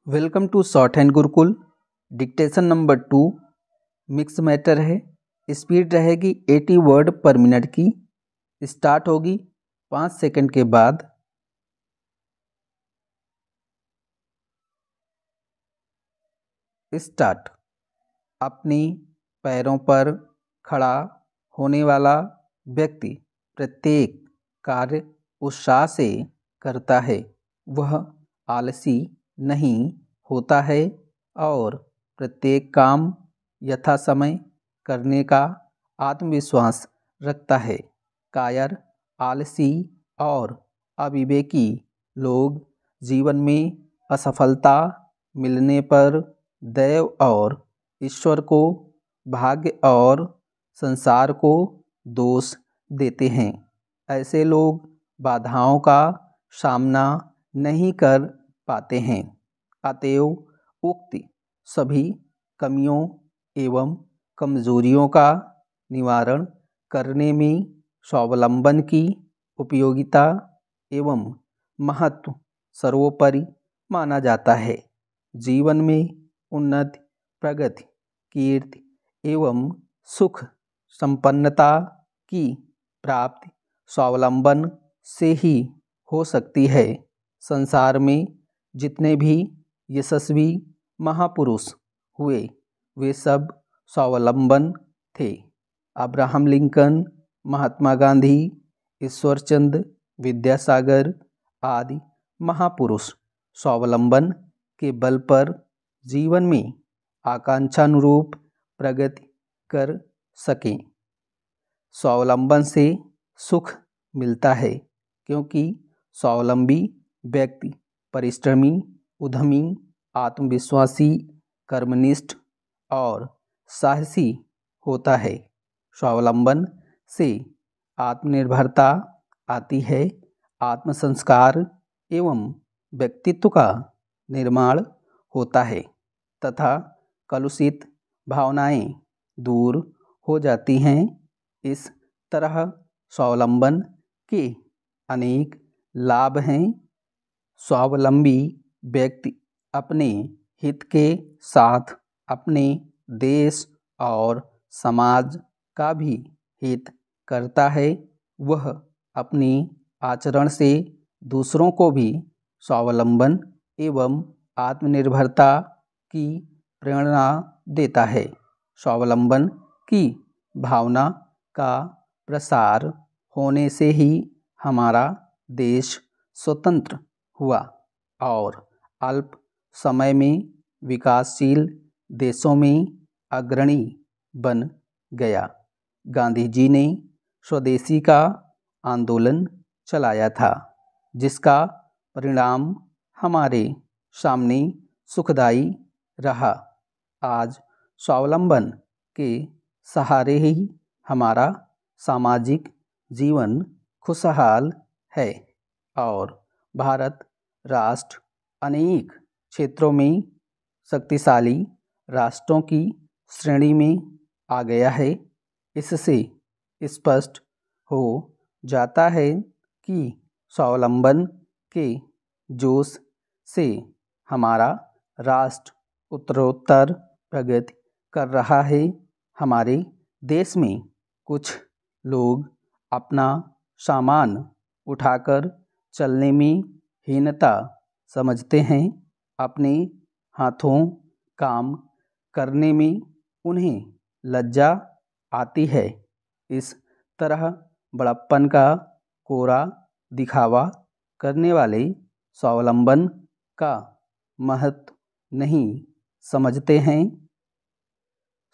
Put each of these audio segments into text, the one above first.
Welcome to shorthand Gurukul. Dictation number 2 mix matter है। Speed रहेगी 80 word पर minute की। स्टार्ट होगी 5 सेकंड के बाद। स्टार्ट। अपने पैरों पर खड़ा होने वाला व्यक्ति प्रत्येक कार्य उत्साह से करता है। वह आलसी नहीं होता है और प्रत्येक काम यथासमय करने का आत्मविश्वास रखता है। कायर, आलसी और अविवेकी लोग जीवन में असफलता मिलने पर दैव और ईश्वर को, भाग्य और संसार को दोष देते हैं। ऐसे लोग बाधाओं का सामना नहीं कर पाते हैं। अतएव उक्त सभी कमियों एवं कमजोरियों का निवारण करने में स्वावलंबन की उपयोगिता एवं महत्व सर्वोपरि माना जाता है। जीवन में उन्नति, प्रगति, कीर्ति एवं सुख संपन्नता की प्राप्ति स्वावलंबन से ही हो सकती है। संसार में जितने भी यशस्वी महापुरुष हुए वे सब स्वावलंबन थे। अब्राहम लिंकन, महात्मा गांधी, ईश्वरचंद विद्यासागर आदि महापुरुष स्वावलंबन के बल पर जीवन में आकांक्षानुरूप प्रगति कर सकें। स्वावलंबन से सुख मिलता है क्योंकि स्वावलंबी व्यक्ति परिश्रमी, उद्यमी, आत्मविश्वासी, कर्मनिष्ठ और साहसी होता है। स्वावलंबन से आत्मनिर्भरता आती है। आत्मसंस्कार एवं व्यक्तित्व का निर्माण होता है तथा कलुषित भावनाएं दूर हो जाती हैं। इस तरह स्वावलंबन के अनेक लाभ हैं। स्वावलंबी व्यक्ति अपने हित के साथ अपने देश और समाज का भी हित करता है। वह अपने आचरण से दूसरों को भी स्वावलंबन एवं आत्मनिर्भरता की प्रेरणा देता है। स्वावलंबन की भावना का प्रसार होने से ही हमारा देश स्वतंत्र हुआ और अल्प समय में विकासशील देशों में अग्रणी बन गया। गांधी जी ने स्वदेशी का आंदोलन चलाया था जिसका परिणाम हमारे सामने सुखदायी रहा। आज स्वावलंबन के सहारे ही हमारा सामाजिक जीवन खुशहाल है और भारत राष्ट्र अनेक क्षेत्रों में शक्तिशाली राष्ट्रों की श्रेणी में आ गया है। इससे स्पष्ट हो जाता है कि स्वावलंबन के जोश से हमारा राष्ट्र उत्तरोत्तर प्रगति कर रहा है। हमारे देश में कुछ लोग अपना सामान उठाकर चलने में हीनता समझते हैं। अपने हाथों काम करने में उन्हें लज्जा आती है। इस तरह बड़प्पन का कोरा दिखावा करने वाले स्वावलंबन का महत्व नहीं समझते हैं।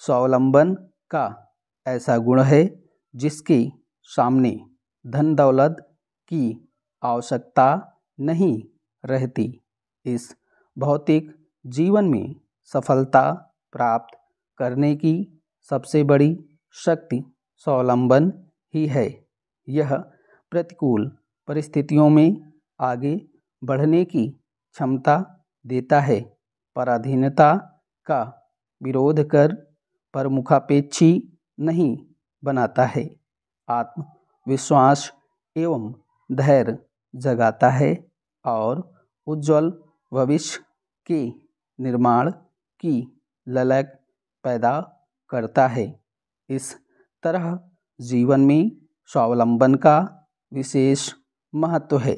स्वावलंबन का ऐसा गुण है जिसके सामने धन दौलत की आवश्यकता नहीं रहती। इस भौतिक जीवन में सफलता प्राप्त करने की सबसे बड़ी शक्ति स्वावलंबन ही है। यह प्रतिकूल परिस्थितियों में आगे बढ़ने की क्षमता देता है। पराधीनता का विरोध कर प्रमुखापेक्षी नहीं बनाता है। आत्मविश्वास एवं धैर्य जगाता है और उज्जवल भविष्य के निर्माण की ललक पैदा करता है। इस तरह जीवन में स्वावलंबन का विशेष महत्व है।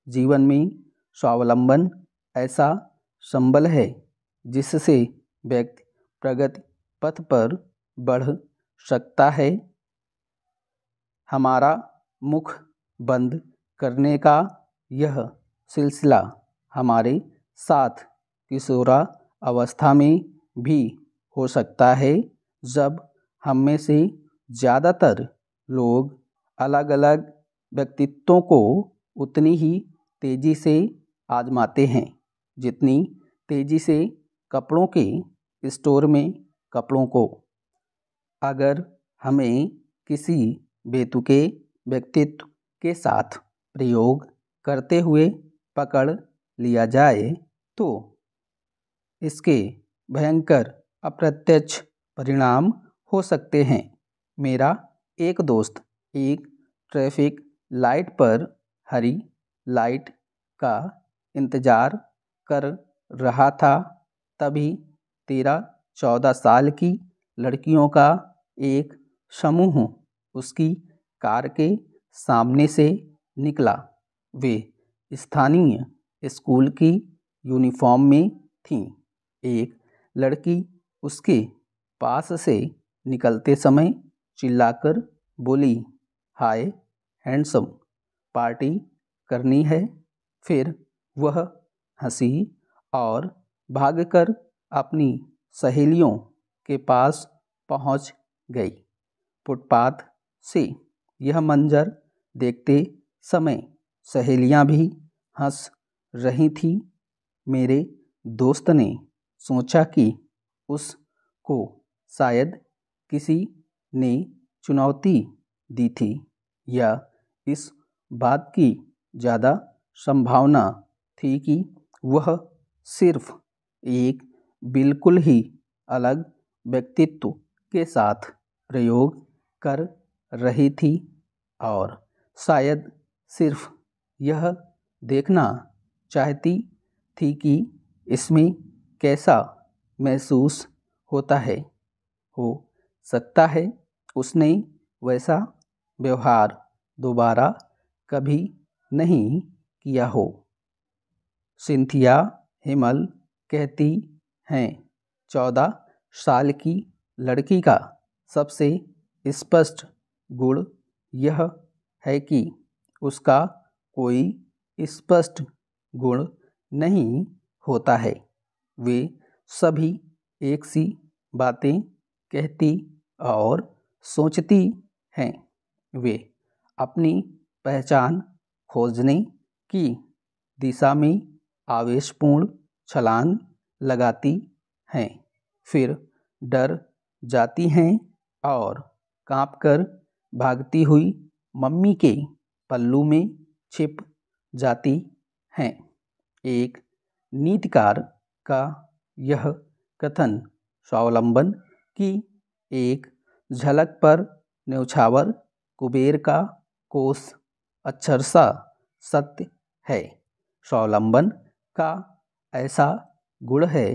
जीवन में स्वावलंबन ऐसा संबल है जिससे व्यक्ति प्रगति पथ पर बढ़ सकता है। हमारा मुख बंद करने का यह सिलसिला हमारे साथ किशोरा अवस्था में भी हो सकता है, जब हम में से ज़्यादातर लोग अलग अलग व्यक्तित्वों को उतनी ही तेज़ी से आजमाते हैं जितनी तेज़ी से कपड़ों के स्टोर में कपड़ों को। अगर हमें किसी बेतुके व्यक्तित्व के साथ प्रयोग करते हुए पकड़ लिया जाए तो इसके भयंकर अप्रत्यक्ष परिणाम हो सकते हैं। मेरा एक दोस्त एक ट्रैफिक लाइट पर हरी लाइट का इंतज़ार कर रहा था। तभी 13-14 साल की लड़कियों का एक समूह उसकी कार के सामने से निकला। वे स्थानीय स्कूल की यूनिफॉर्म में थीं। एक लड़की उसके पास से निकलते समय चिल्लाकर बोली, हाय हैंडसम, पार्टी करनी है। फिर वह हंसी और भागकर अपनी सहेलियों के पास पहुंच गई। फुटपाथ से यह मंजर देखते समय सहेलियां भी हंस रही थीं। मेरे दोस्त ने सोचा कि उसको शायद किसी ने चुनौती दी थी, या इस बात की ज़्यादा संभावना थी कि वह सिर्फ एक बिल्कुल ही अलग व्यक्तित्व के साथ प्रयोग कर रही थी और शायद सिर्फ यह देखना चाहती थी कि इसमें कैसा महसूस होता है। हो सकता है उसने वैसा व्यवहार दोबारा कभी नहीं किया हो। सिंथिया हिमल कहती हैं, 14 साल की लड़की का सबसे स्पष्ट गुण यह है कि उसका कोई स्पष्ट गुण नहीं होता है। वे सभी एक सी बातें कहती और सोचती हैं। वे अपनी पहचान खोजने की दिशा में आवेशपूर्ण छलांग लगाती हैं, फिर डर जाती हैं और कांपकर भागती हुई मम्मी के पल्लू में छिप जाती हैं। एक नीतिकार का यह कथन स्वावलंबन की एक झलक पर न्यौछावर कुबेर का कोष अक्षरशः सत्य है। स्वावलंबन का ऐसा गुण है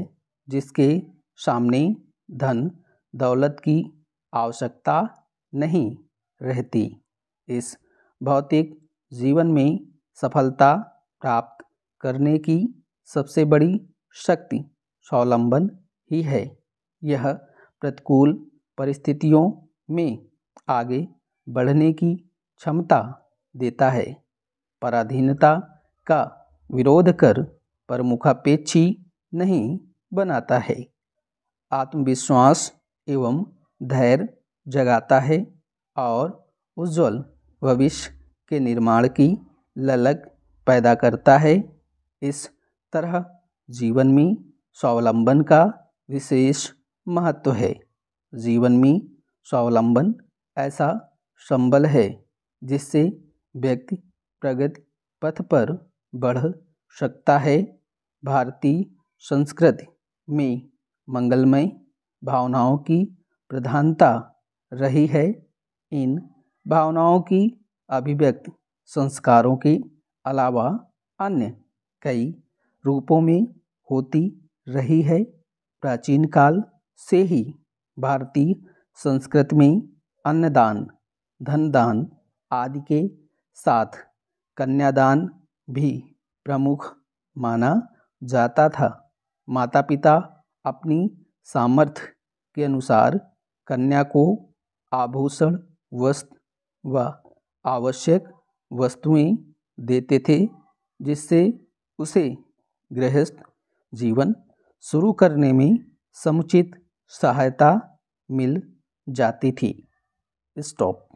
जिसके सामने धन दौलत की आवश्यकता नहीं रहती। इस भौतिक जीवन में सफलता प्राप्त करने की सबसे बड़ी शक्ति स्वावलंबन ही है। यह प्रतिकूल परिस्थितियों में आगे बढ़ने की क्षमता देता है, पराधीनता का विरोध कर प्रमुखापेक्षी नहीं बनाता है, आत्मविश्वास एवं धैर्य जगाता है और उज्ज्वल भविष्य के निर्माण की ललक पैदा करता है। इस तरह जीवन में स्वावलंबन का विशेष महत्व है। जीवन में स्वावलंबन ऐसा संबल है जिससे व्यक्ति प्रगति पथ पर बढ़ सकता है। भारतीय संस्कृति में मंगलमय भावनाओं की प्रधानता रही है। इन भावनाओं की अभिव्यक्ति संस्कारों के अलावा अन्य कई रूपों में होती रही है। प्राचीन काल से ही भारतीय संस्कृति में अन्नदान, धनदान आदि के साथ कन्यादान भी प्रमुख माना जाता था। माता पिता अपनी सामर्थ्य के अनुसार कन्या को आभूषण, वस्त्र व आवश्यक वस्तुएं देते थे, जिससे उसे गृहस्थ जीवन शुरू करने में समुचित सहायता मिल जाती थी। स्टॉप।